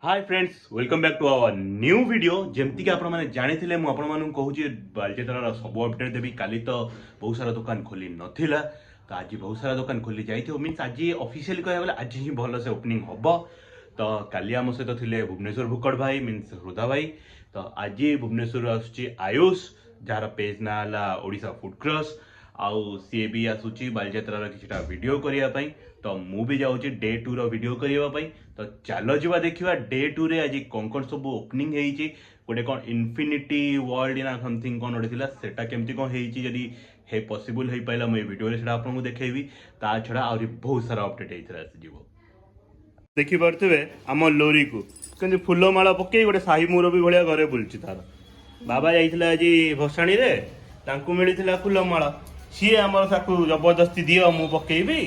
Hi friends welcome back to our new video जमती कि आपण जानी मुझे बालचेतर सब अपडेट देवी काली तो बहुत सारा दुकान खोली नथिला तो आज बहुत सारा दुकान खोली जाइए मीन्स आज ऑफिशियली कह गले आज ही भल से ओपनिंग हम तो काली आम सहित थे भुवनेश्वर भुकड़ भाई मीन्स हृदा भाई तो आज भुवनेश्वर आयुष जार पेज ना ओडिशा फूड क्रॉस आउ सी भी आसूची बालजात्रार किछटा वीडियो करने तो मु भी जाऊँगी डे 2 रो वीडियो करने तो चलो जीवा देखा डे 2 रे आज कौन कौन सब ओपनिंग होती गोटे कौन इनफिनिटी वर्ल्ड ना समथिंग कौन गोटे सेटा केमती कौन होती हे पॉसिबल हो पाला मुझे वीडियो से आपको देखेबी ता छड़ा आहरी बहुत सारा अपडेट होती देखी पारे आम लोरी को कहीं फूलमाला पकई गोटे साही मुरबी भाया घरे बुलची तार बाबा जाइए आज भसाणी रे तांकु मिली फूलमाला सी आमर ताकू जबरदस्ती दियो मु पकेबी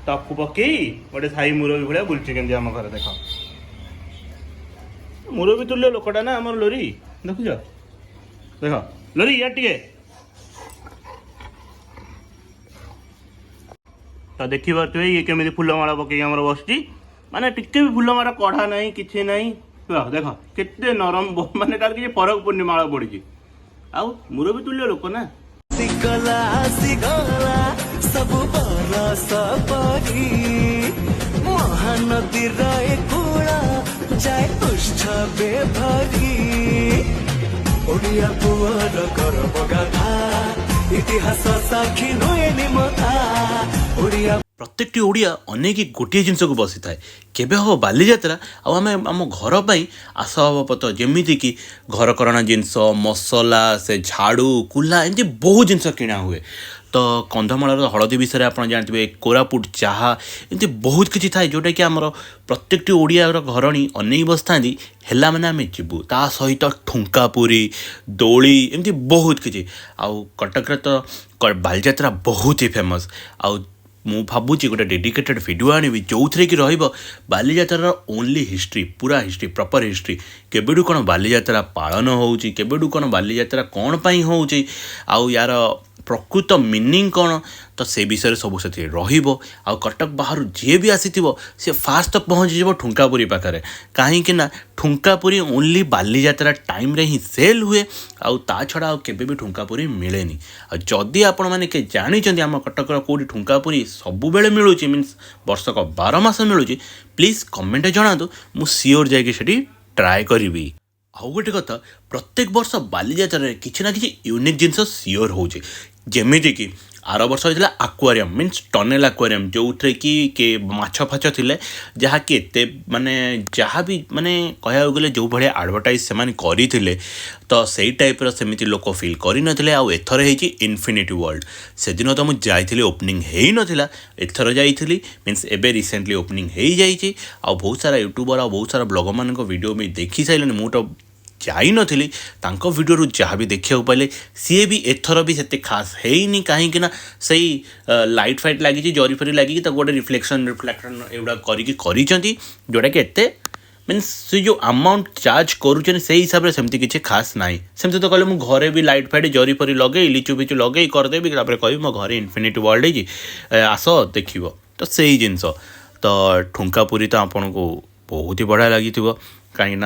ताकू पकई गोटे साई मुरबी भाया बुलची के आम घर देख मुरबी तुल्य लोकटा ना आमर लोरी देखुच देख लोरी या टे तो देखी पारे ये केमी फूलमाला पकई आम बस माने टिके भी फूलमाला कढ़ा ना कि ना देख केते नरम माने तार किसी फरक पड़नी माला पड़ी आउ मुरबी तुल्य लोक ना सब बरस परी महानदी कूड़ा जाए उष्ठवे भरी ओडिया पुअर गर्व गाथा इतिहास साक्षी नुए निमथा ओडिया प्रत्येक ओडिया अनेक गोटे जिनस को बसी थाए केबे हम बालीजात्रा आम आम घर पर आसबाबपत्र जमीती कि घरकरणा जिनस मसला से झाड़ू कुला एमती बहुत जिनस किणा हुए तो कंधमाल हलदी विषय आप जानते कोरापुट चाहा एमती बहुत किसी थाए जोटा कि आमर प्रत्येक ओडिया घरणी अनेक बसता है मैंने आम जीवु ता सहित ठुंका पुरी दोली एमती बहुत किसी आउ कटक तो बालीजात्रा बहुत ही फेमस आउ मु भावुची गोटे डेडिकेटेड वीडियो आनी जो थे कि बालीजात्रार ओनली हिस्ट्री पूरा हिस्ट्री प्रॉपर हिस्ट्री केबेडू कौन बालीजात्रा पालन होउची केबेडू कौन बालीजात्रा कौन पाई होउची आउ यार प्रकृत मीनिंग कौन तो से विषय सब से आउ कटक बाहर जी भी आसी सी फास्ट पहुँची যাব ठुंकापुरी पाखे कहीं ठुंकापुरी ओनली बालीजात्रा टाइम रे ही सेल हुए आउ ता छड़ा आउ केबे भी ठुंकापुरी मिलेनी जदि आपण माने के जानी आम कटक कौटी ठुंकापुरी सब बेले मिलूँ मीन्स वर्षक 12 मास मिलूँ प्लीज कमेंट जनातु मु सियोर जाकि ट्राए करी आउ गोटे कथा प्रत्येक वर्ष बालीजात्रा किसी ना किसी यूनिक जिनस सियोर हो जमीती कि आर वर्ष होता आक्वारियम मीन्स टनेल आक्वारियम जो थे कि माछ फाछ थे जहाँकि एते माने जहाँ भी माने कह गले जो भाया आडभटाइज से करते तो सही टाइप्र सेमती लोक फिल करनते आउ एथर होती इनफिनिटी वर्ल्ड से दिन तो मुझे जाइली ओपनिंग हो नाला एथर जाइली मीन्स एबे रिसेंटली ओपनिंग हो जाइए आ बहुत सारा यूट्यूबर आ बहुत सारा ब्लॉगर मान वीडियो भी देखी सारे मुझे जाई नथिली तांको वीडियो जहाँ भी देखा पाइले सी भी एथर भी से खास है कहीं सही लाइट फाइट लगी जरी फरी लगी गोटे रिफ्लेक्शन एगुड़ा करके जोटा कि एते मीन्स से जो अमाउंट चार्ज करुँच से हिसाब से सेमती किसी खास ना सेमती तो कहले मुझे घरे भी लाइट फाइट जरी फरी लगे लिचु पिचु लगे करदेवी कह मो घरे इनफिनिटी वर्ल्ड है आस देख तो से जिनस तो ठुंकापुरी तो आपन को बहुत ही बढ़िया लगी कहीं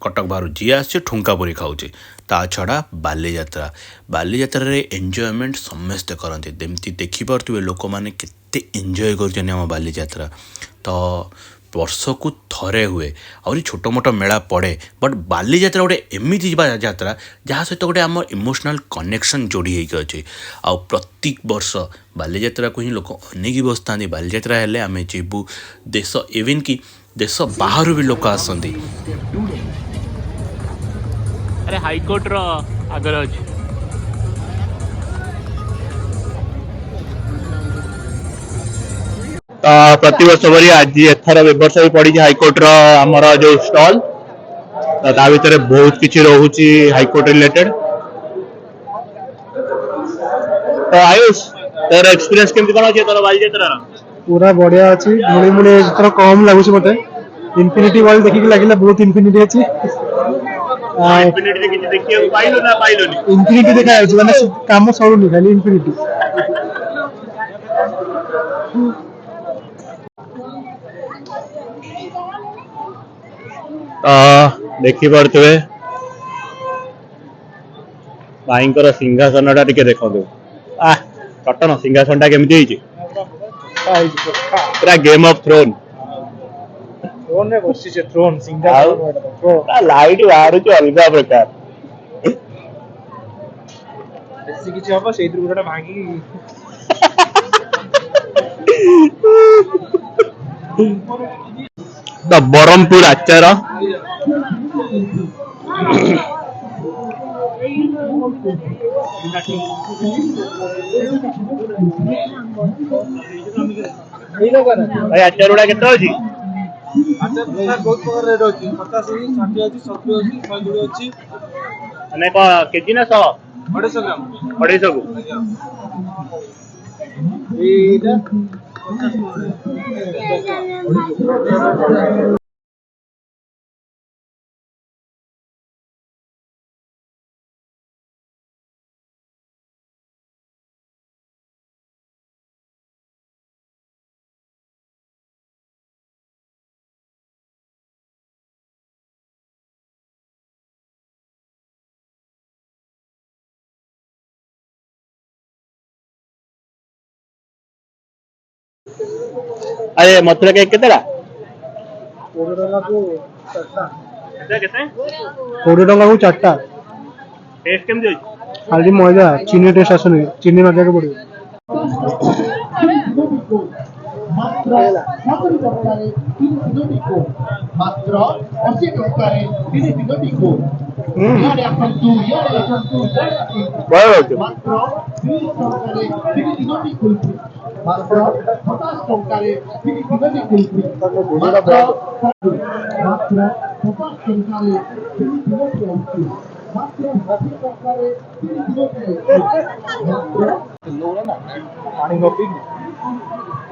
कटक बाहर जी आस ठुंकापुरी खाऊे ता छड़ा बालीजात्रा रे एंजॉयमेंट समस्ते करते जमती देखिपे लोक मैंने केते एंजॉय कर बालीजात्रा तो वर्ष को थरे हुए आहरी छोट मोट मेला पड़े बट बालीजात्रा गोटे एमती यात्रा जहाँ सहित गोटे आम इमोशनल कनेक्शन जोड़ी होकर अच्छे आ प्रत्येक वर्ष बालीजात्रा को ही लोक अनेक बसता बालीजात्रा हेले आम जीवु देश इवन कि देश बाहर भी लोक आसती अरे हाईकोर्ट रो आगर अछि प्रति वर्ष भरी आज एथर वर्ष भी पड़ी हाईकोर्ट रो हमर जो स्टॉल तो ता भीतर बहुत किछि रहउची हाईकोर्ट रिलेटेड तो आयुष तेरा एक्सपीरियंस केमती कोन अछि तोर बालीजात्रा पूरा बढ़िया अच्छी मुड़ी मुड़ी थोड़ा कम लगुच मते इनफिनिटी वर्ल्ड देखिक लगिला बहुत इनफिनिटी अच्छी इनफिनिटी किछि देखियो पाइलो ना पाइलोनी इनफिनिटी देखा अछि माने काम सरुनी खाली इनफिनिटी ତ ଦେଖିପାରୁଥିବେ ଭାଇଙ୍କର ସିଂହାସନଟା ଟିକେ ଦେଖନ୍ତୁ। କଟନ ସିଂହାସନଟା କେମିତି ହେଇଛି ପୁରା ଗେମ୍ ଅଫ୍ ଥ୍ରୋନ୍। ଲାଇଟ୍ ବାହାରୁଛି ଅଲଗା ପ୍ରକାର। କିଛି ହବ ସେଇଥିରୁ ଗୋଟେ ଭାଙ୍ଗି ତ ବ୍ରହ୍ମପୁର ଆଚାର ଭାଇ ଆଚାର ଗୁଡା କେତେ ଅଛି? ବହୁତ ପ୍ରକାର ରେଟ୍ ଅଛି 50 ଅଛି 60 ଅଛି 70 ଅଛି 120 ଅଛି ମାନେ କଣ କେଜି ନା 100? 250 ଗ୍ରାମ 250 କୁ। ଏଇଟା ଆରେ ମଥୁରା କେକ୍ କେତେଟା? 20 ଟଙ୍କାକୁ 4ଟା କେତେ? 20 ଟଙ୍କାକୁ 4ଟା। ଟେଷ୍ଟ କେମିତି ଅଛି? ଖାଲି ମଇଦା ଚିନି ଟେଷ୍ଟ ଆସୁନି, ଚିନି ମାରିବାକୁ ପଡିବ।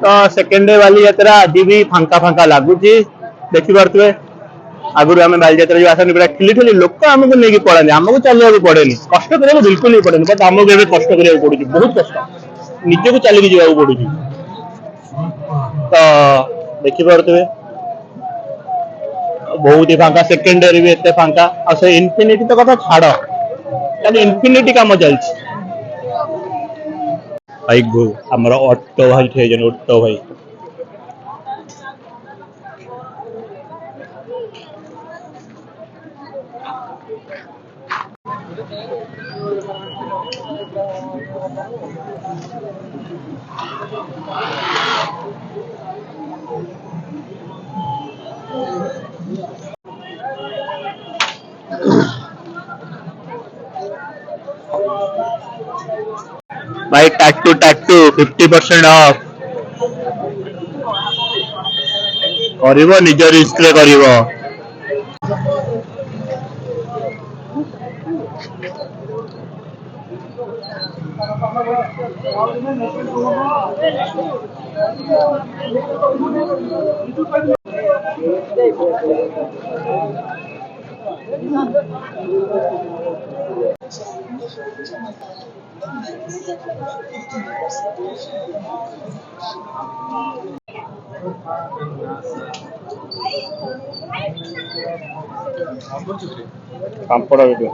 ତ ସେକେଣ୍ଡ ଡେ ବାଲିଯାତ୍ରା ଆଜି ବି ଫାଙ୍କା ଫାଙ୍କା ଲାଗୁଛି। ଦେଖିପାରୁଥିବେ ଆଗରୁ ଆମେ ବାଲିଯାତ୍ରା ଯୋଉ ଆସନ୍ତି ପୁରା ଠେଲି ଠେଲି ଲୋକ ଆମକୁ ନେଇକି ପଳାନ୍ତି, ଆମକୁ ଚାଲିବାକୁ ପଡେନି, କଷ୍ଟ କରିବାକୁ ବିଲକୁଲ ହିଁ ପଡେନି। ବଟ୍ ଆମକୁ ଏବେ କଷ୍ଟ କରିବାକୁ ପଡୁଛି, ବହୁତ କଷ୍ଟ, ନିଜକୁ ଚାଲିକି ଯିବାକୁ ପଡୁଛି। ତ ଦେଖିପାରୁଥିବେ ବହୁତ ହି ଫାଙ୍କା, ସେକେଣ୍ଡ ଡେରେ ବି ଏତେ ଫାଙ୍କା। ଆଉ ସେ ଇନଫିନିଟି ତ କଥା ଛାଡ, ଖାଲି ଇନଫିନିଟି କାମ ଚାଲିଛି। ଭାଇ ଆମର ଅଟୋ ଭାଇ ଠିଆ ହେଇଛନ୍ତି, ଅଟୋ ଭାଇ। भाई टाटू टाटू 50% ऑफ करिवो, निज रिस्क रे करिवो। पापड़ वीडियो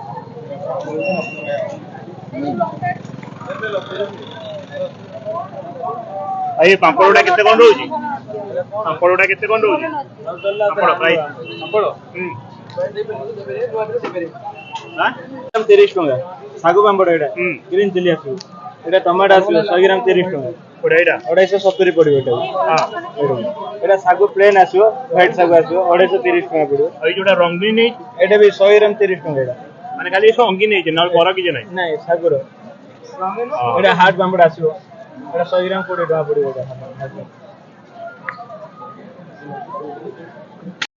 भाई पापड़ गुड़ा केते कोन रहउची? पापड़ गुड़ा केते कोन रहउची? पापड़ प्राइस पापड़ 30 टंका सागु पापड़ एटा ग्रीन चिली आसु एटा टमाटो आसु 100 ग्राम 30 टंका कोडा एटा 270 पड़ियो एटा हां एटा सागु प्लेन आसु व्हाइट सागु आसु 230 टंका पड़ियो। ए जोटा रंगीन नै एटा भी 100 ग्राम 30 टंका एटा माने खाली रंगीन नै न पर कि नै नै सागु रो एटा हार्ड पापड़ आसु एटा 100 ग्राम 20 टंका पड़ियो एटा।